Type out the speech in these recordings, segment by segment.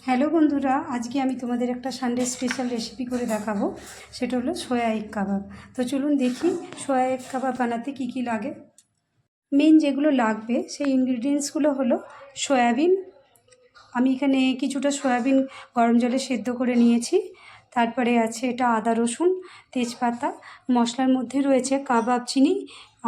Hello বন্ধুরা, আজকে আমি তোমাদের একটা সানডে স্পেশাল রেসিপি করে দেখাবো। সেটা হলো সোয়া এগ কাবাব। তো চলুন দেখি সোয়া এগ কাবাব বানাতে কি কি লাগে। মেন যেগুলো লাগবে সেই ইনগ্রিডিয়েন্টসগুলো হলো সয়াবিন। আমি এখানে কিছুটা সয়াবিন গরম জলে সেদ্ধ করে নিয়েছি। তারপরে আছে এটা আদা রসুন, তেজপাতা। মশলার মধ্যে রয়েছে কাবাব চিনি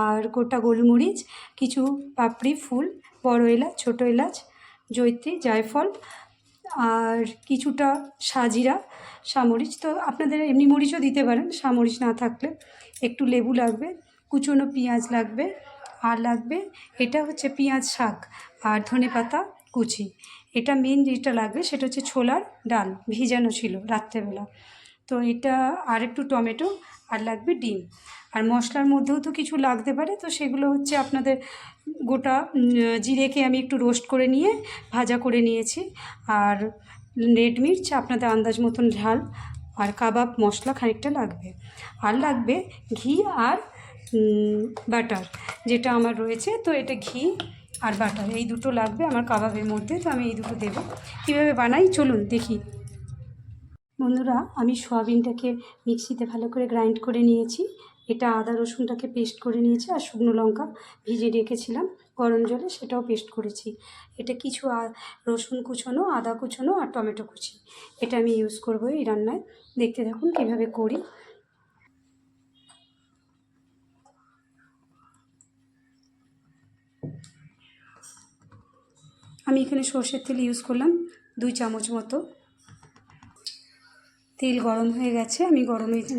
আর গোটা গোলমরিচ, কিছু পাপড়ি ফুল, বড় এলাচ, ছোটো এলাচ, জয়িত্রী, জায়ফল আর কিছুটা সাজিরা, সামরিচ। তো আপনাদের এমনি মরিচও দিতে পারেন সামরিচ না থাকলে। একটু লেবু লাগবে, কুচনো পেঁয়াজ লাগবে, আর লাগবে এটা হচ্ছে পেঁয়াজ শাক আর ধনেপাতা কুচি। এটা মেন যেটা লাগবে সেটা হচ্ছে ছোলার ডাল, ভিজানো ছিল রাত্রেবেলা। তো এটা আর একটু টমেটো, আর লাগবে ডিম। আর মশলার মধ্যেও তো কিছু লাগতে পারে, তো সেগুলো হচ্ছে আপনাদের গোটা জিরেকে আমি একটু রোস্ট করে নিয়ে ভাজা করে নিয়েছি, আর রেড মির্চ আপনাদের আন্দাজ মতন ঝাল, আর কাবাব মশলা খানিকটা লাগবে। আর লাগবে ঘি আর বাটার, যেটা আমার রয়েছে। তো এটা ঘি আর বাটার এই দুটো লাগবে আমার কাবাবের মধ্যে। তো আমি এই দুটো দেবো। কীভাবে বানাই চলুন দেখি। বন্ধুরা, আমি সয়াবিনটাকে মিক্সিতে ভালো করে গ্রাইন্ড করে নিয়েছি। এটা আদা রসুনটাকে পেস্ট করে নিয়েছি, আর শুকনো লঙ্কা ভিজিয়ে রেখেছিলাম গরম জলে, সেটাও পেস্ট করেছি। এটা কিছু রসুন কুচোনো, আদা কুচোনো আর টমেটো কুচি, এটা আমি ইউজ করবো এই রান্নায়। দেখতে দেখুন কীভাবে করি। আমি এখানে সর্ষের তেল ইউজ করলাম 2 চামচ মতো। তেল গরম হয়ে গেছে, আমি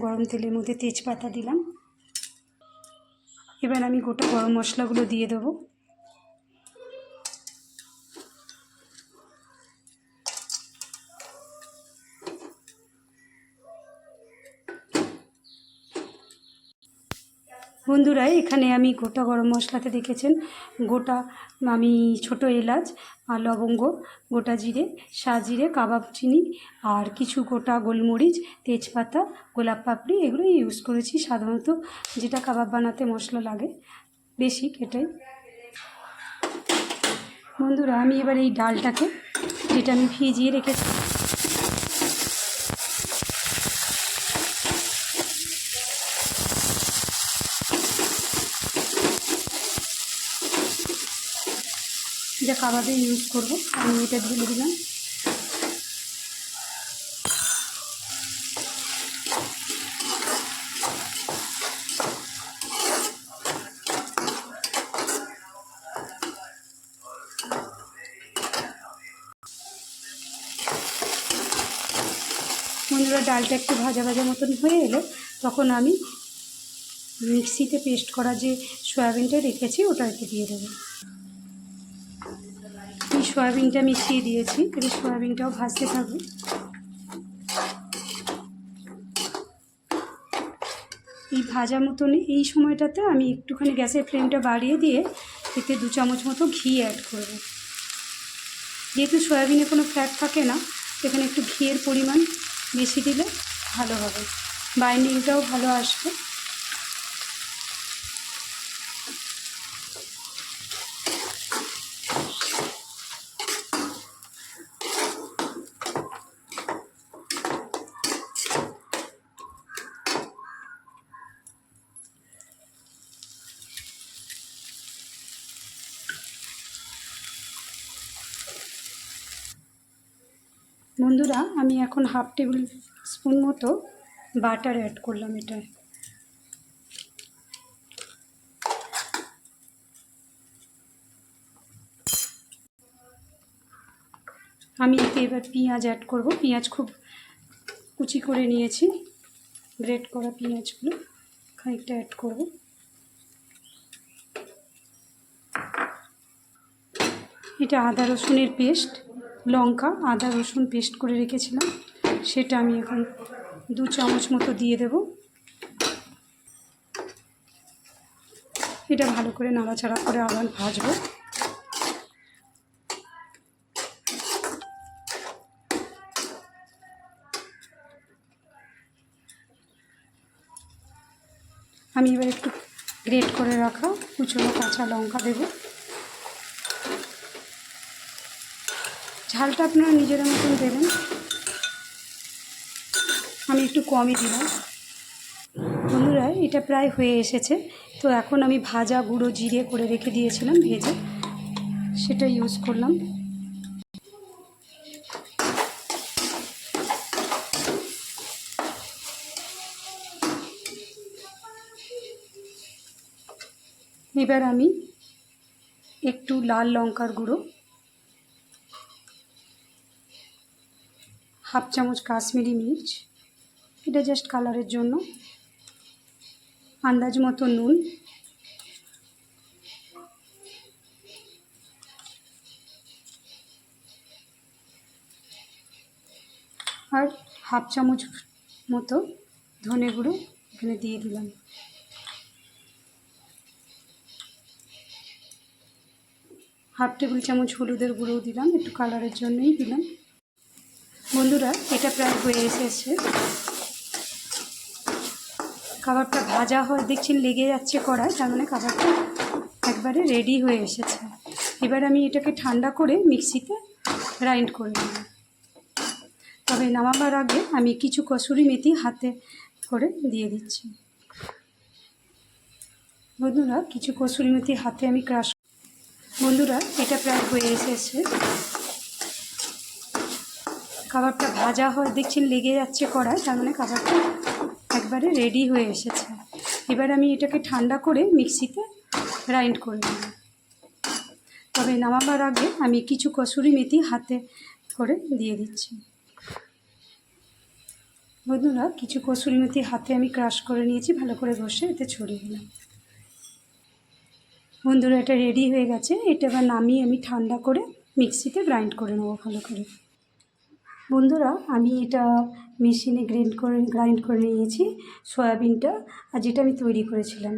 গরম তেলের মধ্যে তেজপাতা দিলাম। এবার আমি গোটা গরম মশলাগুলো দিয়ে দেবো। বন্ধুরা, এখানে আমি গোটা গরম মশলাতে দেখেছেন গোটা আমি ছোটো এলাচ আর লবঙ্গ, গোটা জিরে, সাজিরে, কাবাব চিনি আর কিছু গোটা গোলমরিচ, তেজপাতা, গোলাপ পাপড়ি এগুলো ইউজ করেছি। সাধারণত যেটা কাবাব বানাতে মশলা লাগে বেশি এটাই। বন্ধুরা, আমি এবার এই ডালটাকে, যেটা আমি ভিজিয়ে রেখেছি, যেটা কাবাবে ইউজ করব, আমি এটা ঢেলে দিলাম। বন্ধুরা, ডালটা একটু ভাজা ভাজা মতন হয়ে এলে তখন আমি মিক্সিতে পেস্ট করা যে সয়াবিনটা রেখেছি ওটা এতে দিয়ে দেবো। এই সয়াবিনটা মিশিয়ে দিয়েছি, এই সয়াবিনটাও ভাজতে থাকবে। এই ভাজা মতন এই সময়টাতে আমি একটুখানি গ্যাসের ফ্লেমটা বাড়িয়ে দিয়ে এতে 2 চামচ মতো ঘি অ্যাড করব। যেহেতু সয়াবিনে কোনো ফ্যাট থাকে না, এখানে একটু ঘিয়ের পরিমাণ বেশি দিলে ভালো হবে, বাইন্ডিংটাও ভালো আসবে। বন্ধুরা, আমি এখন 1/2 টেবিল স্পুন মতো বাটার অ্যাড করলাম এটায়। আমি এতে এবার পেঁয়াজ অ্যাড করব। পেঁয়াজ খুব কুচি করে নিয়েছি, গ্রেট করা পেঁয়াজগুলো খানিকটা অ্যাড করব। এটা আদা রসুনের পেস্ট, লঙ্কা আদা রসুন পেস্ট করে রেখেছিলাম, সেটা আমি এখন 2 চামচ মতো দিয়ে দেব। এটা ভালো করে নাড়াচাড়া করে আবার ভাজবো। আমি এবার একটু গ্রেট করে রাখা কুচনো কাঁচা লঙ্কা দেব, ঝালটা আপনারা নিজের মতন দেবেন, আমি একটু কমই দিলাম। বন্ধুরা এটা প্রায় হয়ে এসেছে। তো এখন আমি ভাজা গুঁড়ো জিরে করে রেখে দিয়েছিলাম ভেজে, সেটা ইউজ করলাম। এবার আমি একটু লাল লঙ্কার গুঁড়ো, হাফ চামচ কাশ্মীরি মির্চ, এটা জাস্ট কালারের জন্য, আন্দাজ মতো নুন, আর হাফ চামচ মতো ধনে গুঁড়ো এখানে দিয়ে দিলাম। হাফ টেবিল চামচ হলুদের গুঁড়োও দিলাম, একটু কালারের জন্যই দিলাম। বন্ধুরা এটা প্রায় হয়ে এসেছে। কাবাবটা ভাজা হয় দেখছেন লেগে যাচ্ছে কড়ায়, তার মানে কাবাবটা একবারে রেডি হয়ে এসেছে। এবার আমি এটাকে ঠান্ডা করে মিক্সিতে গ্রাইন্ড করে নেব। তবে নামাবার আগে আমি কিছু কসুরি মেথি হাতে করে দিয়ে দিচ্ছি। বন্ধুরা কিছু কসুরি মেথি হাতে আমি ক্রাশ। বন্ধুরা এটা প্রায় হয়ে এসেছে। কাবাবটা ভাজা হয় দেখছেন লেগে যাচ্ছে কড়ায়, তার মানে কাবাবটা একবারে রেডি হয়ে এসেছে। এবার আমি এটাকে ঠান্ডা করে মিক্সিতে গ্রাইন্ড করে নেব। তবে নামাবার আগে আমি কিছু কসুরি মেথি হাতে করে দিয়ে দিচ্ছি। বন্ধুরা কিছু কসুরি মেথি হাতে আমি ক্রাশ করে নিয়েছি, ভালো করে ঘষে এতে ছড়িয়ে দিলাম। বন্ধুরা এটা রেডি হয়ে গেছে। এটা এবার নামিয়ে আমি ঠান্ডা করে মিক্সিতে গ্রাইন্ড করে নেবো ভালো করে। বন্ধুরা আমি এটা মেশিনে গ্রাইন্ড করে নিয়েছি সয়াবিনটা, আর যেটা আমি তৈরি করেছিলাম।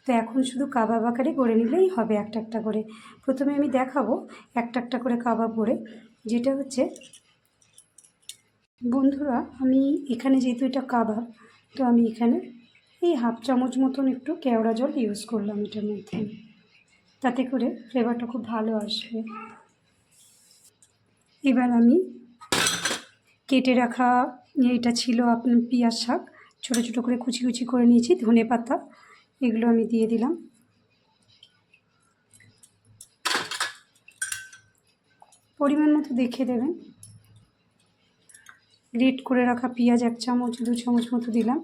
তো এখন শুধু কাবাব আকারে করে নিলেই হবে একটা একটা করে। প্রথমে আমি দেখাবো একটা একটা করে কাবাব করে, যেটা হচ্ছে বন্ধুরা আমি এখানে যেহেতু এটা কাবাব, তো আমি এখানে এই হাফ চামচ মতন একটু কেওড়া জল ইউজ করলাম এটার মধ্যে, তাতে করে ফ্লেভারটা খুব ভালো আসবে। এবার আমি কেটে রাখা এটা ছিল আপনার পেঁয়াজ শাক, ছোটো ছোটো করে কুচি কুচি করে নিয়েছি, ধনে পাতা, এগুলো আমি দিয়ে দিলাম। পরিমাণ মতো দেখে দেবেন। গ্রেট করে রাখা পেঁয়াজ 1 চামচ 2 চামচ মতো দিলাম।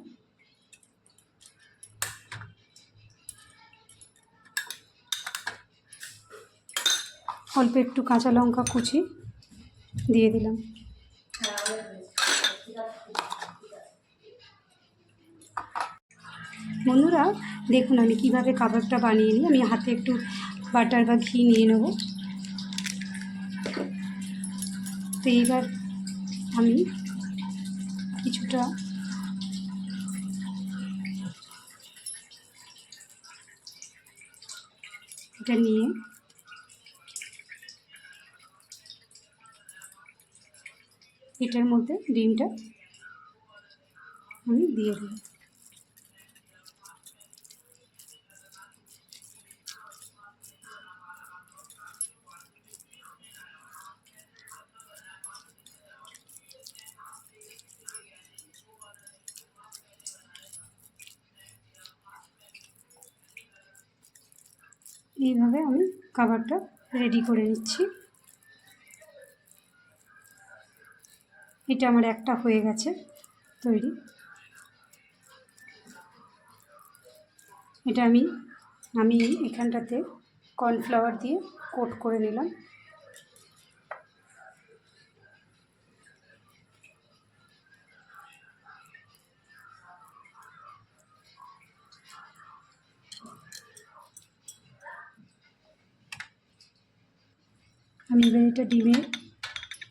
অল্প একটু কাঁচা লঙ্কা কুচি দিয়ে দিলাম। বন্ধুরা দেখুন আমি কিভাবে কাবাবটা বানিয়ে নিই। আমি হাতে একটু বাটার বা ঘি নিয়ে নেব। তো এইবার আমি কিছুটা এটা নিয়ে এটার মধ্যে ডিমটা আমি দিয়ে দেব। এইভাবে আমি কাবাবটা রেডি করে নিচ্ছি। এটা আমার একটা হয়ে গেছে তৈরি। এটা আমি এখানটাতে কর্নফ্লাওয়ার দিয়ে কোট করে নিলাম। আমি এবার এটা ডিমে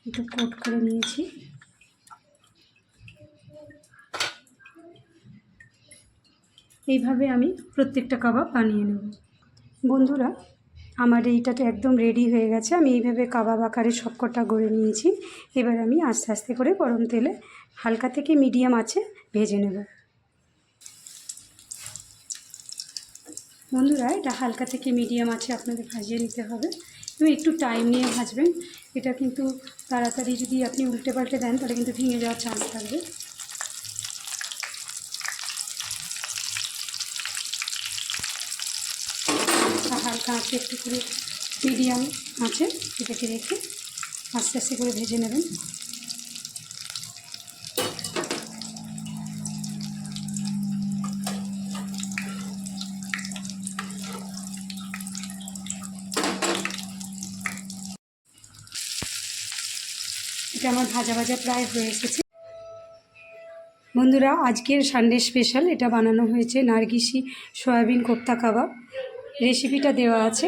একটু কোট করে নিয়েছি। এইভাবে আমি প্রত্যেকটা কাবাব বানিয়ে নেব। বন্ধুরা আমার এইটাতে একদম রেডি হয়ে গেছে। আমি এইভাবে কাবাব আকারে সবকটা গড়ে নিয়েছি। এবার আমি আস্তে আস্তে করে গরম তেলে হালকা থেকে মিডিয়াম আঁচে ভেজে নেব। বন্ধুরা এটা হালকা থেকে মিডিয়াম আঁচে আপনাদের ভাজিয়ে নিতে হবে এবং একটু টাইম নিয়ে ভাজবেন। এটা কিন্তু তাড়াতাড়ি যদি আপনি উল্টে পাল্টে দেন তাহলে কিন্তু ভেঙে যাওয়ার চান্স থাকবে। হালকা আঁচে একটু করে মিডিয়াম আঁচে এটাকে রেখে আস্তে আস্তে করে ভেজে নেবেন। এটা আমার ভাজা ভাজা প্রায় হয়ে এসেছে। বন্ধুরা, আজকের সানডে স্পেশাল এটা বানানো হয়েছে নারগিসি সয়াবিন কোপ্তা কাবাব। রেসিপিটা দেওয়া আছে।